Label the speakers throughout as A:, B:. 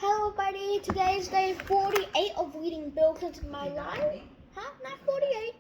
A: Hello everybody, today is day 48 of reading Bill Clinton My Life. Not 48.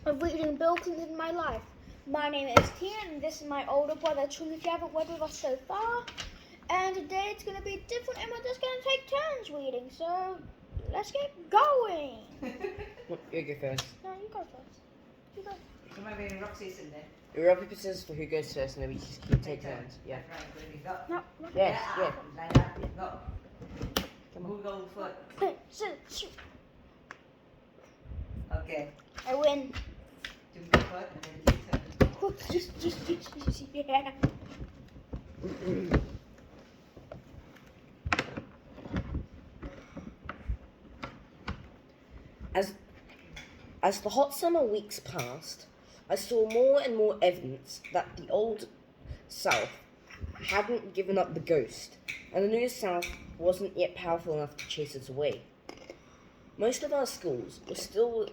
A: Of reading Bill Clinton My Life. My name is Tia and this is my older brother Trum if you haven't read with us so far. And today it's going to be different and we're just going to take turns reading. So, let's get going.
B: You go first.
A: No, you go first. You go.
C: There might be any rock scissors in there.
B: Rock, paper, scissors for who goes first and then we just keep take turns. Yeah.
C: Right, ready, go.
A: No.
B: Yes, yeah.
C: Like that, go.
B: Come on.
C: Who goes first?
A: Shoot.
C: Okay.
A: I win.
C: You go first and then you turn.
A: Yeah.
B: As the hot summer weeks passed, I saw more and more evidence that the old South hadn't given up the ghost, and the new South wasn't yet powerful enough to chase it away. Most of our schools were still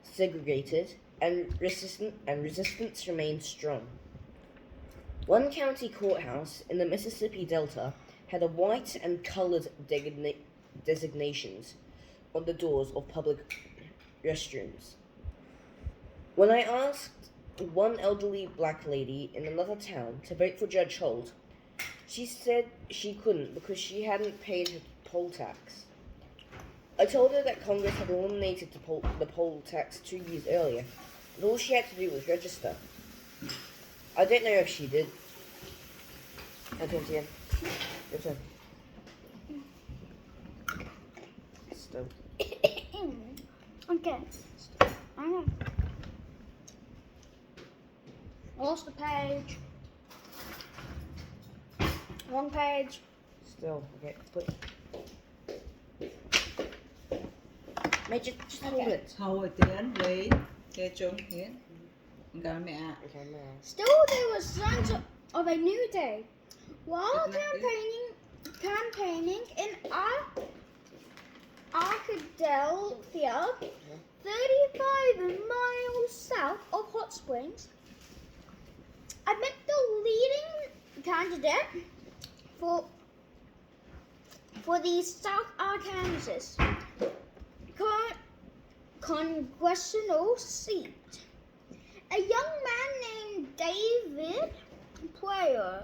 B: segregated, and resistance remained strong. One county courthouse in the Mississippi Delta had a white and colored designations on the doors of public restrooms. When I asked one elderly black lady in another town to vote for Judge Holt, she said she couldn't because she hadn't paid her poll tax. I told her that Congress had eliminated the poll tax 2 years earlier, and all she had to do was register. I don't know if she did. Okay, Tian. Your turn. Still.
A: Okay. I know. I lost the page. Wrong page.
B: Still. Okay. Put. Mate, just hold
A: Okay.
B: it.
C: Hold Tiến với Kê Trung Hiến. Cả mẹ ạ.
B: Okay, man.
A: Still, there were signs of a new day. While campaigning in Arkadelphia, 35 miles south of Hot Springs, I met the leading candidate for the South Arkansas congressional seat. A young man named David Pryor.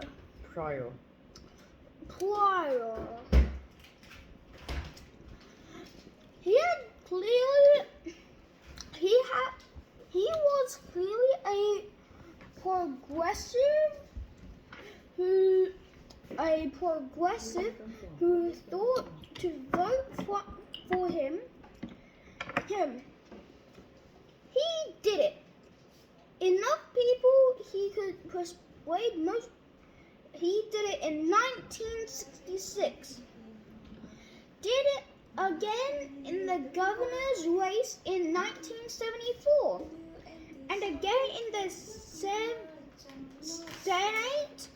A: He was clearly a progressive who thought to vote for him. He did it. Enough people he could persuade most. He did it in 1966. Did it again in the governor's race in 1974. And again in the Senate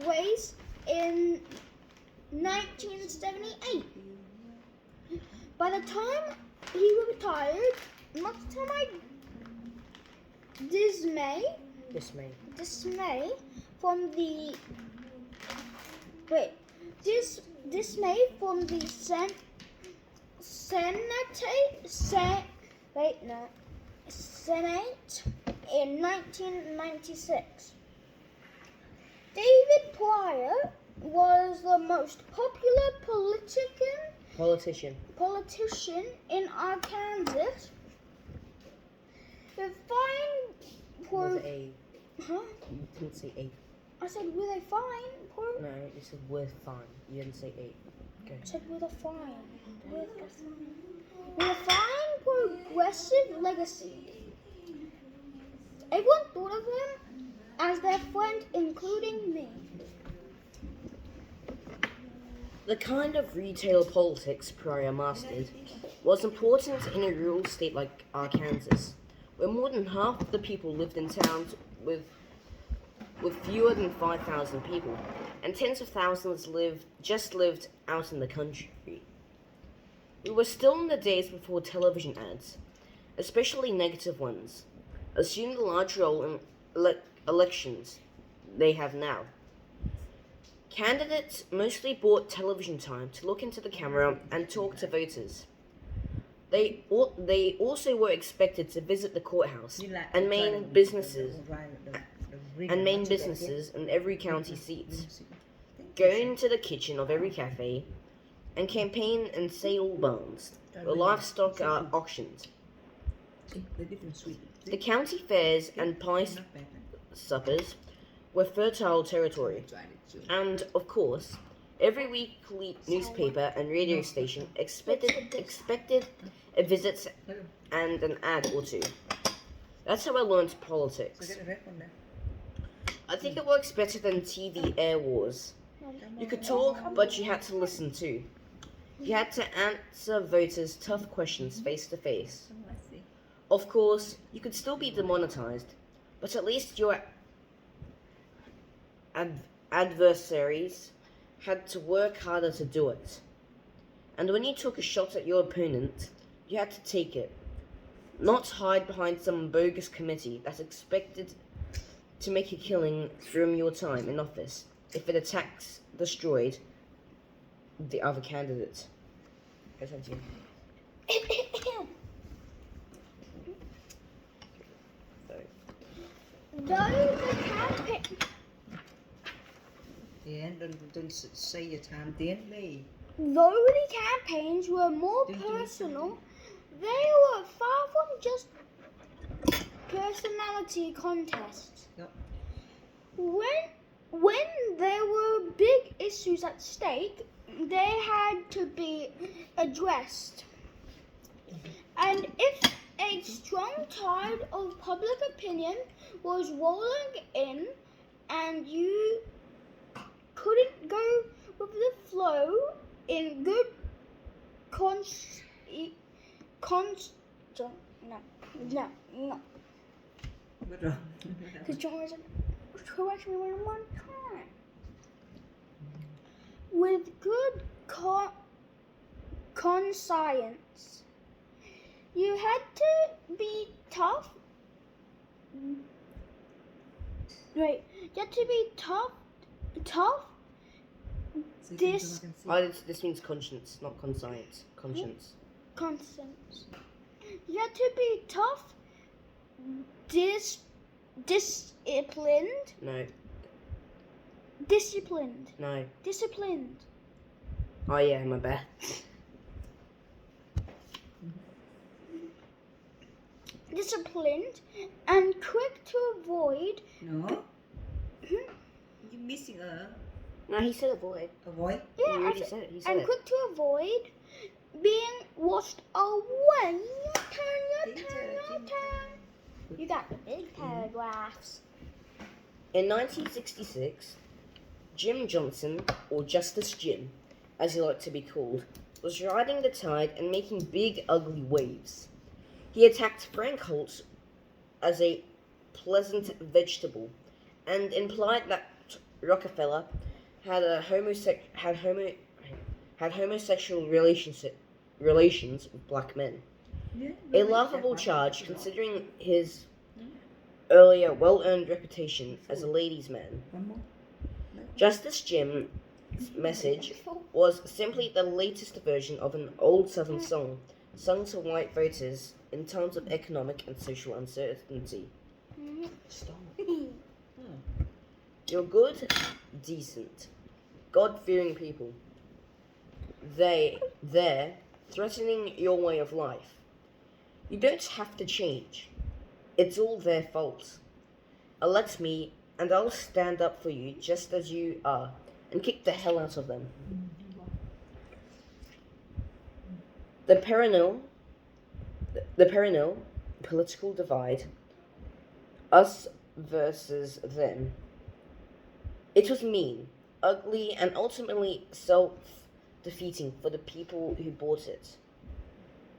A: race in 1978. By the time he retired, much to my dismay from the Senate in 1996. David Pryor was the most popular politician in Arkansas. The
B: With a.
A: Huh?
B: You didn't say 8.
A: I said with a fine.
B: No, you said with fine. You didn't say 8. Okay.
A: I said with a fine. With a fine progressive legacy. Everyone thought of him as their friend, including me.
B: The kind of retail politics Pryor mastered was important in a rural state like Arkansas, where more than half of the people lived in towns with fewer than 5,000 people, and tens of thousands lived out in the country. We were still in the days before television ads, especially negative ones, assumed a large role in elections they have now. Candidates mostly bought television time to look into the camera and talk to voters. They also were expected to visit the courthouse and main businesses in every county seat, go into the kitchen of every cafe, and campaign in sale barns where livestock are auctioned. The county fairs and pie suppers were fertile territory, and of course, every weekly newspaper and radio station expected a visit and an ad or two. That's how I learned politics. I think it works better than TV air wars. You could talk, but you had to listen too. You had to answer voters' tough questions face to face. Of course, you could still be demonetized, but at least your adversaries had to work harder to do it. And when you took a shot at your opponent, you had to take it, not hide behind some bogus committee that's expected to make a killing from your time in office if it destroyed the other candidate.
C: Don't say your time, Tiến đi.
A: Though the campaigns were more personal, they were far from just personality contests.
C: Yep.
A: When there were big issues at stake, they had to be addressed. And if a strong tide of public opinion was rolling in and you couldn't go with the flow in good Because John said, correct me one time. With good conscience, you had to be tough. Right, you had to be tough.
B: This means conscience, not conscience. Conscience.
A: You had to be tough, disciplined.
B: No.
A: Disciplined.
B: No.
A: Disciplined.
B: Oh yeah, my bad.
A: Disciplined and quick to avoid.
C: No. You're missing a.
B: No, he said avoid.
C: Avoid?
A: Yeah,
B: He already said it. He said
A: and
B: it.
A: quick to avoid being washed away. Your turn. You got the big paragraphs.
B: In 1966, Jim Johnson, or Justice Jim, as he liked to be called, was riding the tide and making big, ugly waves. He attacked Frank Holt as a pleasant vegetable and implied that Rockefeller had homosexual relations with black men. A laughable charge considering his earlier well-earned reputation as a ladies' man. Justice Jim's message was simply the latest version of an old Southern song sung to white voters in times of economic and social uncertainty. Stop. You're good, decent, God-fearing people. They're threatening your way of life. You don't have to change. It's all their fault. Elect me, and I'll stand up for you just as you are, and kick the hell out of them. The perennial political divide, us versus them. It was mean, ugly, and ultimately self-defeating for the people who bought it.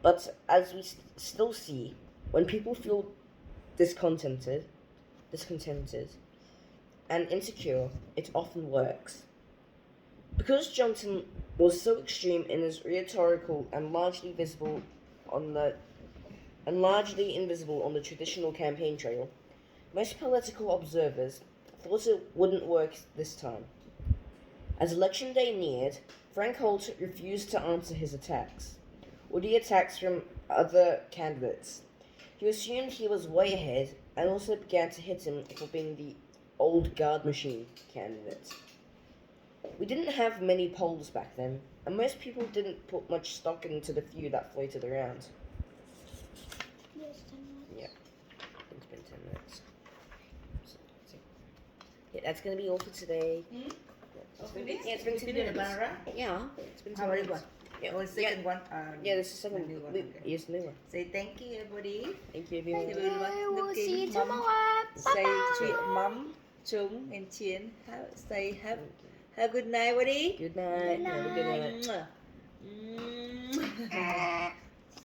B: But as we still see, when people feel discontented, and insecure, it often works. Because Johnson was so extreme in his rhetorical and largely invisible on the traditional campaign trail, most political observers thought it wouldn't work this time. As election day neared, Frank Holt refused to answer his attacks, or the attacks from other candidates. He assumed he was way ahead and also began to hit him for being the old guard machine candidate. We didn't have many polls back then, and most people didn't put much stock into the few that floated around.
A: Yes, 10 minutes.
B: Yeah. It's been 10 minutes. Yeah, that's gonna be all for today.
C: Oh, finished?
B: Yeah, it's been 10
C: Finished the
B: minutes.
C: banana?
B: Yeah, it's been 10
C: How many
B: minutes.
C: one?
B: Yeah,
C: Oh, second one.
B: yeah, this is the second
C: the new one.
B: one.
C: Okay.
B: Yes, new one.
C: Say thank you, everybody.
B: Thank you,
A: Thank
B: everyone.
A: you. We'll
C: Looking
A: see you
C: mum.
A: tomorrow.
C: Say sweet
A: Bye-bye.
C: mom, Chung, and Chien. Say have a good night, buddy.
B: Good night.
A: Good
B: Have a good night.
C: Mwah. Mwah.